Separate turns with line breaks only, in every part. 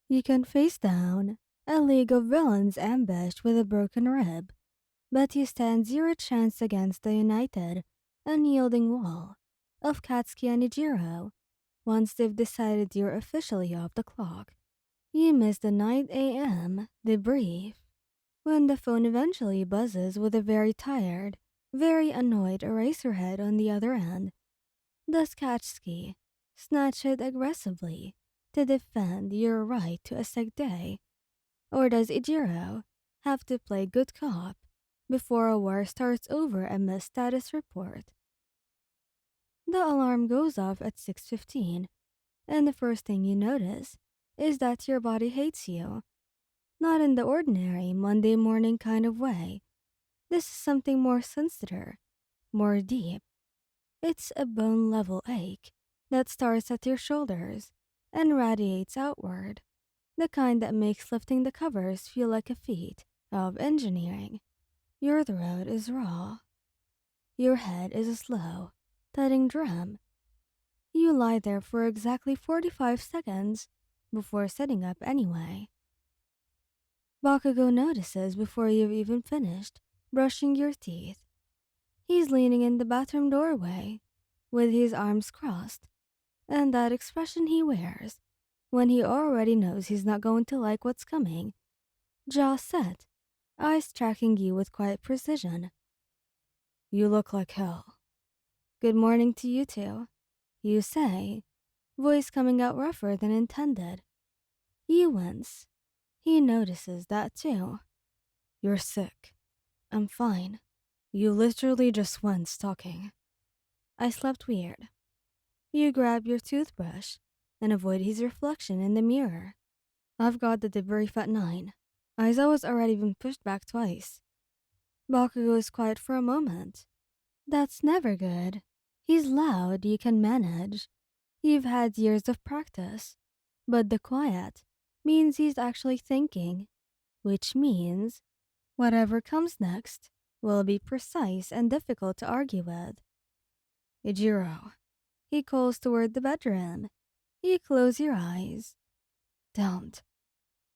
You can face down a league of villains ambushed with a broken rib, but you stand zero chance against the united, unyielding wall of Katsuki and Ijiro. Once they've decided you're officially off the clock, you miss the 9 a.m. debrief when the phone eventually buzzes with a very tired, very annoyed Eraserhead on the other end. Does Katsuki snatch it aggressively to defend your right to a sick day? Or does Ijiro have to play good cop before a war starts over a missed status report? The alarm goes off at 6:15, and the first thing you notice is that your body hates you. Not in the ordinary Monday morning kind of way. This is something more sinister, more deep. It's a bone level ache that starts at your shoulders and radiates outward, the kind that makes lifting the covers feel like a feat of engineering. Your throat is raw. Your head is a slow, thudding drum. You lie there for exactly 45 seconds before sitting up anyway. Bakugou notices before you've even finished brushing your teeth. He's leaning in the bathroom doorway with his arms crossed, and that expression he wears when he already knows he's not going to like what's coming. Jaw set, eyes tracking you with quiet precision. You look like hell. Good morning to you too, you say, voice coming out rougher than intended. You wince. He notices that too. You're sick. I'm fine. You literally just went stalking. I slept weird. You grab your toothbrush and avoid his reflection in the mirror. I've got the debrief at 9. Aizawa's already been pushed back twice. Bakugo is quiet for a moment. That's never good. He's loud, you can manage. You've had years of practice. But the quiet means he's actually thinking, which means whatever comes next will be precise and difficult to argue with. Ijiro, he calls toward the bedroom. You close your eyes. Don't.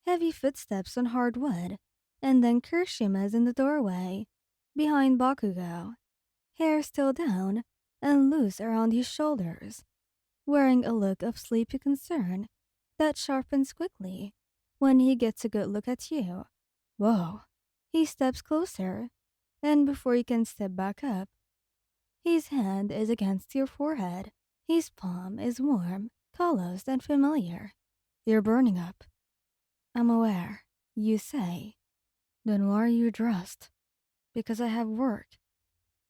Heavy footsteps on hard wood, and then Kirishima's in the doorway, behind Bakugo, hair still down and loose around his shoulders, wearing a look of sleepy concern that sharpens quickly when he gets a good look at you. Whoa. He steps closer, and before you can step back up, his hand is against your forehead. His palm is warm, calloused, and familiar. You're burning up. I'm aware, you say. Then why are you dressed? Because I have work.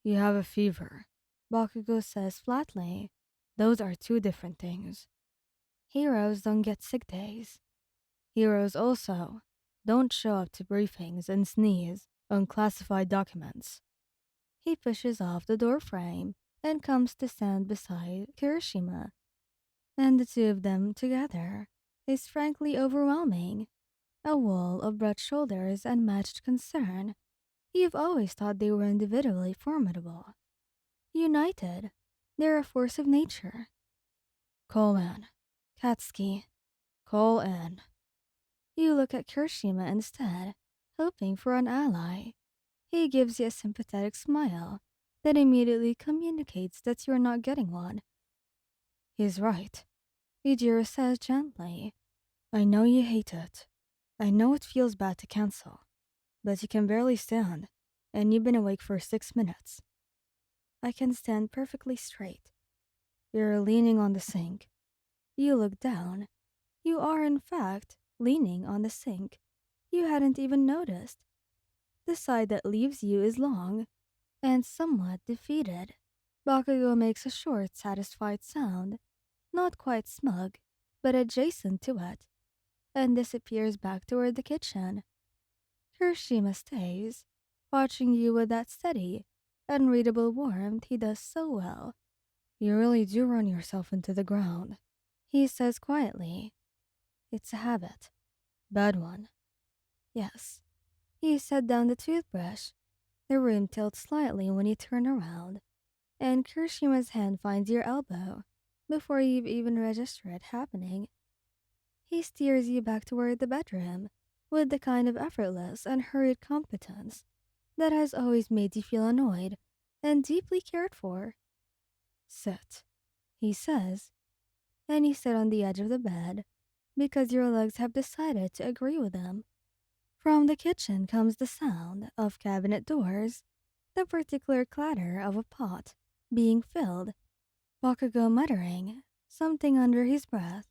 You have a fever, Bakugo says flatly. Those are two different things. Heroes don't get sick days. Heroes also don't show up to briefings and sneeze on classified documents. He pushes off the doorframe and comes to stand beside Kirishima, and the two of them together is frankly overwhelming. A wall of broad shoulders and matched concern. You've always thought they were individually formidable. United, they're a force of nature. Call in. Katsuki. Call in. You look at Kirishima instead, hoping for an ally. He gives you a sympathetic smile that immediately communicates that you're not getting one. He's right, Ijiro says gently. I know you hate it. I know it feels bad to cancel, but you can barely stand, and you've been awake for 6 minutes. I can stand perfectly straight. You're leaning on the sink. You look down. You are, in fact, leaning on the sink. You hadn't even noticed. The side that leaves you is long and somewhat defeated. Bakugo makes a short, satisfied sound, not quite smug, but adjacent to it, and disappears back toward the kitchen. Kirishima stays, watching you with that steady, unreadable warmth he does so well. You really do run yourself into the ground, he says quietly. It's a habit. Bad one. Yes. You set down the toothbrush. The room tilts slightly when you turn around, and Kirishima's hand finds your elbow before you've even registered it happening. He steers you back toward the bedroom with the kind of effortless and hurried competence that has always made you feel annoyed and deeply cared for. Sit, he says, and you sit on the edge of the bed because your legs have decided to agree with him. From the kitchen comes the sound of cabinet doors, the particular clatter of a pot being filled, Bakugou muttering something under his breath.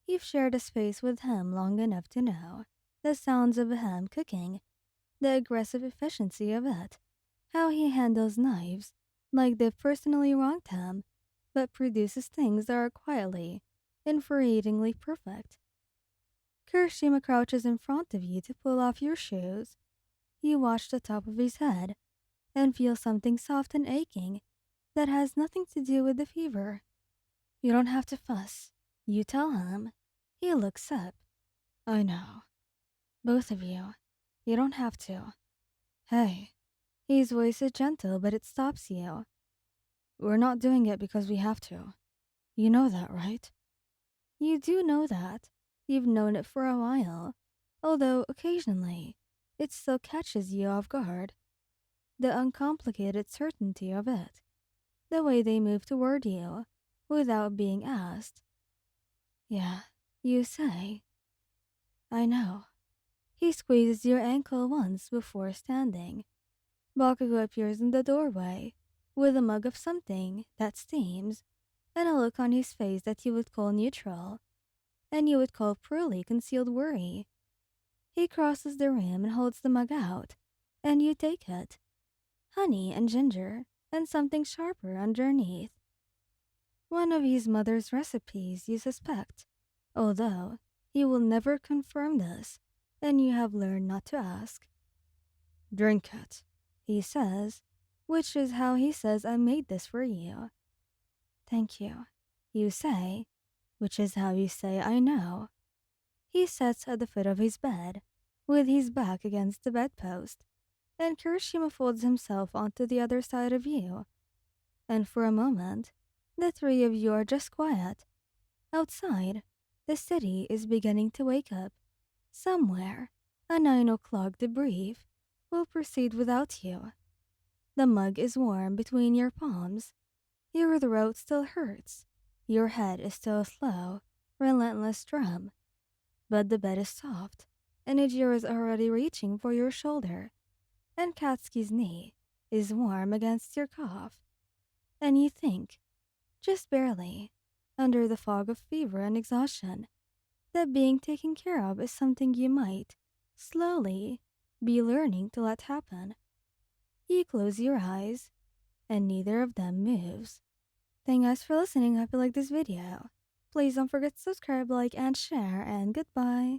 You've shared a space with him long enough to know the sounds of a ham cooking, the aggressive efficiency of it, how he handles knives like they've personally wronged him, but produces things that are quietly, infuriatingly perfect. Kirishima crouches in front of you to pull off your shoes. You watch the top of his head and feel something soft and aching that has nothing to do with the fever. You don't have to fuss, you tell him. He looks up. I know. Both of you. You don't have to. Hey. His voice is gentle, but it stops you. We're not doing it because we have to. You know that, right? You do know that. You've known it for a while. Although, occasionally, it still catches you off guard. The uncomplicated certainty of it. The way they move toward you, without being asked. Yeah, you say. I know. He squeezes your ankle once before standing. Bakugo appears in the doorway, with a mug of something that steams, and a look on his face that you would call neutral, and you would call poorly concealed worry. He crosses the room and holds the mug out, and you take it. Honey and ginger, and something sharper underneath. One of his mother's recipes, you suspect, although he will never confirm this, and you have learned not to ask. Drink it, he says, which is how he says I made this for you. Thank you, you say, which is how you say I know. He sits at the foot of his bed, with his back against the bedpost, and Kirishima folds himself onto the other side of you. And for a moment, the three of you are just quiet. Outside, the city is beginning to wake up. Somewhere, a 9 o'clock debrief will proceed without you. The mug is warm between your palms. Your throat still hurts. Your head is still a slow, relentless drum. But the bed is soft, and Ijiro is already reaching for your shoulder, and Katsuki's knee is warm against your cough. And you think, just barely, under the fog of fever and exhaustion, that being taken care of is something you might, slowly, be learning to let happen. You close your eyes, and neither of them moves. Thank you guys for listening. I hope you like this video. Please don't forget to subscribe, like, and share, and goodbye.